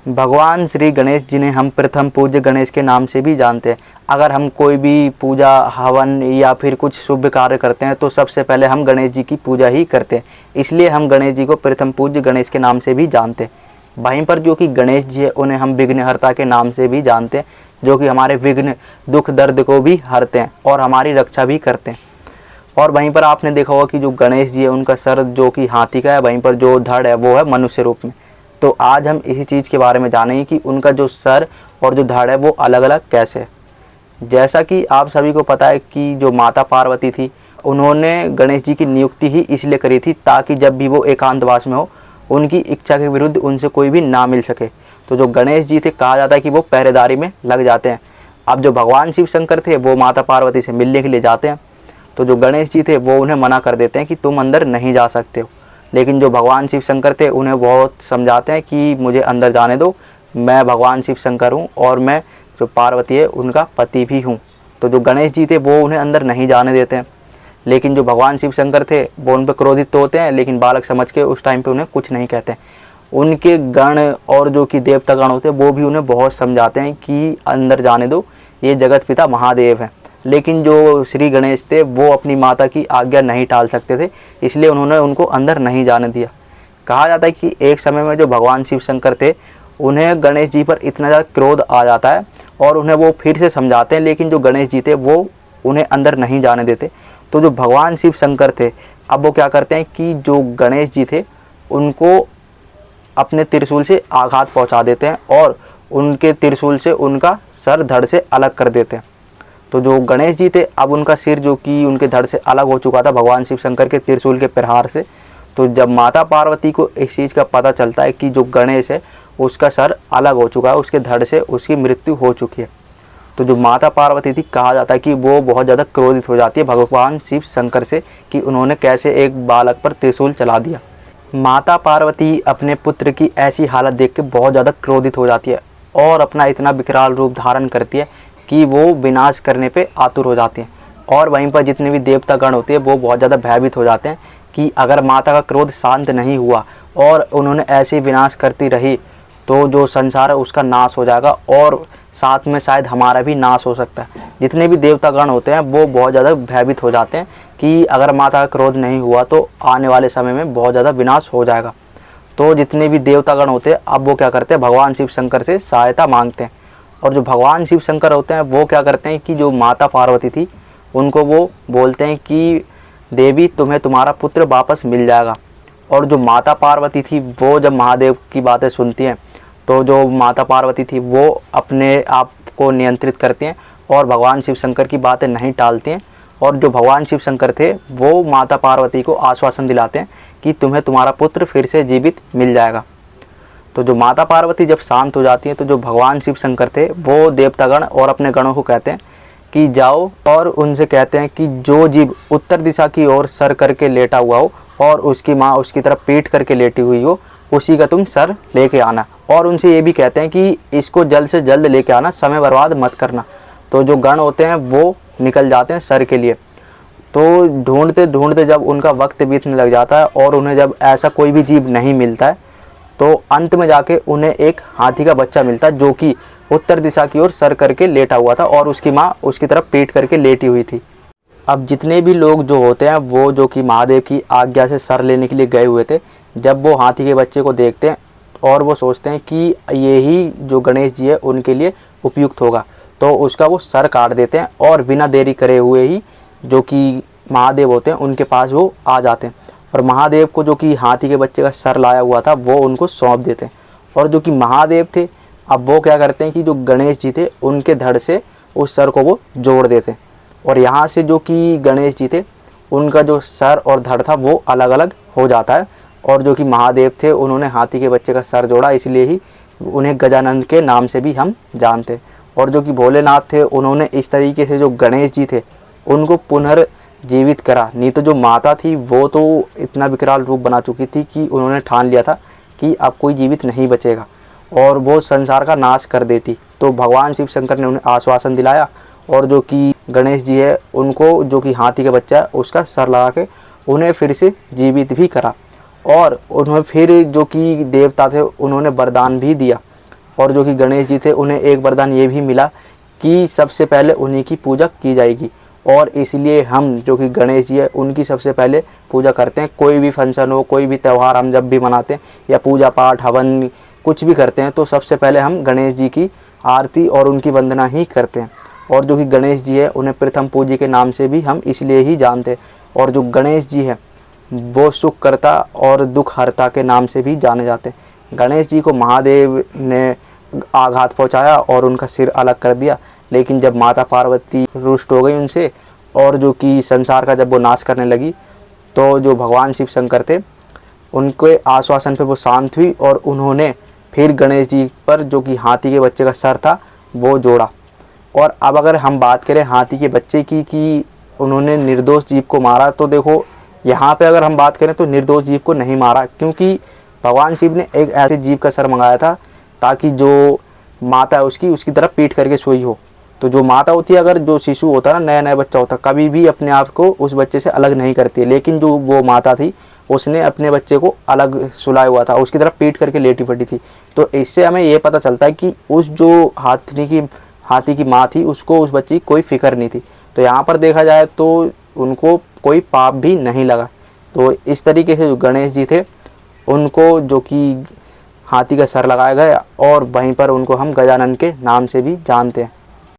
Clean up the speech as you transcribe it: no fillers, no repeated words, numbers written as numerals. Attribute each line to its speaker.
Speaker 1: भगवान श्री गणेश जिन्हें हम प्रथम पूज्य गणेश के नाम से भी जानते हैं। अगर हम कोई भी पूजा हवन या फिर कुछ शुभ कार्य करते हैं तो सबसे पहले हम गणेश जी की पूजा ही करते हैं, इसलिए हम गणेश जी को प्रथम पूज्य गणेश के नाम से भी जानते हैं। वहीं पर जो कि गणेश जी है उन्हें हम विघ्नहर्ता के नाम से भी जानते हैं, जो कि हमारे विघ्न दुख दर्द को भी हरते हैं और हमारी रक्षा भी करते हैं। और वहीं पर आपने देखा होगा कि जो गणेश जी है उनका सर जो कि हाथी का है, वहीं पर जो धड़ है वो है मनुष्य रूप में। तो आज हम इसी चीज़ के बारे में जानेंगे कि उनका जो सर और जो धड़ है वो अलग अलग कैसे है। जैसा कि आप सभी को पता है कि जो माता पार्वती थी उन्होंने गणेश जी की नियुक्ति ही इसलिए करी थी ताकि जब भी वो एकांतवास में हो उनकी इच्छा के विरुद्ध उनसे कोई भी ना मिल सके। तो जो गणेश जी थे कहा जाता है कि वो पहरेदारी में लग जाते हैं। अब जो भगवान शिव शंकर थे वो माता पार्वती से मिलने के लिए जाते हैं, तो जो गणेश जी थे वो उन्हें मना कर देते हैं कि तुम अंदर नहीं जा सकते हो। लेकिन जो भगवान शिव शंकर थे उन्हें बहुत समझाते हैं कि मुझे अंदर जाने दो, मैं भगवान शिव शंकर हूँ और मैं जो पार्वती है उनका पति भी हूँ। तो जो गणेश जी थे वो उन्हें अंदर नहीं जाने देते हैं। लेकिन जो भगवान शिव शंकर थे वो उन पर क्रोधित तो होते हैं, लेकिन बालक समझ के उस टाइम पे उन्हें कुछ नहीं कहते हैं। उनके गण और जो कि देवता गण होते हैं वो भी उन्हें बहुत समझाते हैं कि अंदर जाने दो, ये जगत पिता महादेव हैं। लेकिन जो श्री गणेश थे वो अपनी माता की आज्ञा नहीं टाल सकते थे, इसलिए उन्होंने उनको अंदर नहीं जाने दिया। कहा जाता है कि एक समय में जो भगवान शिव शंकर थे उन्हें गणेश जी पर इतना ज़्यादा क्रोध आ जाता है और उन्हें वो फिर से समझाते हैं, लेकिन जो गणेश जी थे वो उन्हें अंदर नहीं जाने देते। तो जो भगवान शिव शंकर थे अब वो क्या करते हैं कि जो गणेश जी थे उनको अपने त्रिशूल से आघात पहुंचा देते हैं और उनके त्रिशूल से उनका सर धड़ से अलग कर देते हैं। तो जो गणेश जी थे अब उनका सिर जो कि उनके धड़ से अलग हो चुका था भगवान शिव शंकर के त्रिशूल के प्रहार से। तो जब माता पार्वती को इस चीज़ का पता चलता है कि जो गणेश है उसका सर अलग हो चुका है, उसके धड़ से उसकी मृत्यु हो चुकी है, तो जो माता पार्वती थी कहा जाता है कि वो बहुत ज़्यादा क्रोधित हो जाती है भगवान शिव शंकर से कि उन्होंने कैसे एक बालक पर त्रिशूल चला दिया। माता पार्वती अपने पुत्र की ऐसी हालत देख के बहुत ज़्यादा क्रोधित हो जाती है और अपना इतना विकराल रूप धारण करती है कि वो विनाश करने पे आतुर हो जाते हैं। और वहीं पर जितने भी देवता गण होते हैं वो बहुत ज़्यादा भयभीत हो जाते हैं कि अगर माता का क्रोध शांत नहीं हुआ और उन्होंने ऐसे विनाश करती रही तो जो संसार है उसका नाश हो जाएगा और साथ में शायद हमारा भी नाश हो सकता है। जितने भी देवता गण होते हैं वो बहुत ज़्यादा भयभीत हो जाते हैं कि अगर माता का क्रोध नहीं हुआ तो आने वाले समय में बहुत ज़्यादा विनाश हो जाएगा। तो जितने भी देवता गण होते हैं अब वो क्या करते हैं भगवान शिव शंकर से सहायता मांगते हैं। और जो भगवान शिव शंकर होते हैं वो क्या करते हैं कि जो माता पार्वती थी उनको वो बोलते हैं कि देवी तुम्हें तुम्हारा पुत्र वापस मिल जाएगा। और जो माता पार्वती थी वो जब महादेव की बातें सुनती हैं तो जो माता पार्वती थी वो अपने आप को नियंत्रित करती हैं और भगवान शिव शंकर की बातें नहीं टालती हैं। और जो भगवान शिव शंकर थे वो माता पार्वती को आश्वासन दिलाते हैं कि तुम्हें तुम्हारा पुत्र फिर से जीवित मिल जाएगा। तो जो माता पार्वती जब शांत हो जाती हैं तो जो भगवान शिव शंकर थे वो देवतागण और अपने गणों को कहते हैं कि जाओ और उनसे कहते हैं कि जो जीव उत्तर दिशा की ओर सर करके लेटा हुआ हो और उसकी माँ उसकी तरफ पीठ करके लेटी हुई हो उसी का तुम सर लेके आना। और उनसे ये भी कहते हैं कि इसको जल्द से जल्द लेके आना, समय बर्बाद मत करना। तो जो गण होते हैं वो निकल जाते हैं सर के लिए। तो ढूंढते ढूंढते जब उनका वक्त बीतने लग जाता है और उन्हें जब ऐसा कोई भी जीव नहीं मिलता है तो अंत में जाके उन्हें एक हाथी का बच्चा मिलता है जो कि उत्तर दिशा की ओर सर करके लेटा हुआ था और उसकी माँ उसकी तरफ पीठ करके लेटी हुई थी। अब जितने भी लोग जो होते हैं वो जो कि महादेव की आज्ञा से सर लेने के लिए गए हुए थे, जब वो हाथी के बच्चे को देखते हैं और वो सोचते हैं कि ये ही जो गणेश जी है उनके लिए उपयुक्त होगा, तो उसका वो सर काट देते हैं और बिना देरी करे हुए ही जो कि महादेव होते हैं उनके पास वो आ जाते हैं और महादेव को जो कि हाथी के बच्चे का सर लाया हुआ था वो उनको सौंप देते हैं। और जो कि महादेव थे अब वो क्या करते हैं कि जो गणेश जी थे उनके धड़ से उस सर को वो जोड़ देते हैं और यहाँ से जो कि गणेश जी थे उनका जो सर और धड़ था वो अलग अलग हो जाता है। और जो कि महादेव थे उन्होंने हाथी के बच्चे का सर जोड़ा, इसलिए ही उन्हें गजानन के नाम से भी हम जानते हैं। और जो कि भोलेनाथ थे उन्होंने इस तरीके से जो गणेश जी थे उनको पुनर्जीवित करा। नहीं तो जो माता थी वो तो इतना विकराल रूप बना चुकी थी कि उन्होंने ठान लिया था कि अब कोई जीवित नहीं बचेगा और वो संसार का नाश कर देती। तो भगवान शिव शंकर ने उन्हें आश्वासन दिलाया और जो कि गणेश जी है उनको जो कि हाथी का बच्चा है उसका सर लगा के उन्हें फिर से जीवित भी करा। और उन्हें फिर जो कि देवता थे उन्होंने वरदान भी दिया और जो कि गणेश जी थे उन्हें एक वरदान ये भी मिला कि सबसे पहले उन्हीं की पूजा की जाएगी, और इसलिए हम जो कि गणेश जी है उनकी सबसे पहले पूजा करते हैं। कोई भी फंक्शन हो, कोई भी त्यौहार हम जब भी मनाते हैं या पूजा पाठ हवन कुछ भी करते हैं तो सबसे पहले हम गणेश जी की आरती और उनकी वंदना ही करते हैं। और जो कि गणेश जी है उन्हें प्रथम पूज्य के नाम से भी हम इसलिए ही जानते हैं। और जो गणेश जी है वो सुख करता और दुख हरता के नाम से भी जाने जाते हैं। गणेश जी को महादेव ने आघात पहुंचाया और उनका सिर अलग कर दिया, लेकिन जब माता पार्वती रुष्ट हो गई उनसे और जो कि संसार का जब वो नाश करने लगी, तो जो भगवान शिव शंकर थे उनके आश्वासन पे वो शांत हुई और उन्होंने फिर गणेश जी पर जो कि हाथी के बच्चे का सर था वो जोड़ा। और अब अगर हम बात करें हाथी के बच्चे की कि उन्होंने निर्दोष जीव को मारा, तो देखो यहाँ पे अगर हम बात करें तो निर्दोष जीव को नहीं मारा, क्योंकि भगवान शिव ने एक ऐसे जीव का सर मंगाया था ताकि जो माता है उसकी तरफ पीठ करके सोई हो। तो जो माता होती है, अगर जो शिशु होता है ना, नया नया बच्चा होता है, कभी भी अपने आप को उस बच्चे से अलग नहीं करती है, लेकिन जो वो माता थी उसने अपने बच्चे को अलग सुलाया हुआ था, उसकी तरफ पीठ करके लेटी पड़ी थी। तो इससे हमें ये पता चलता है कि उस जो हाथी की माँ थी उसको उस बच्चे की कोई फिक्र नहीं थी। तो यहाँ पर देखा जाए तो उनको कोई पाप भी नहीं लगा। तो इस तरीके से जो गणेश जी थे उनको जो कि हाथी का सर लगाया गया और वहीं पर उनको हम गजानन के नाम से भी जानते हैं।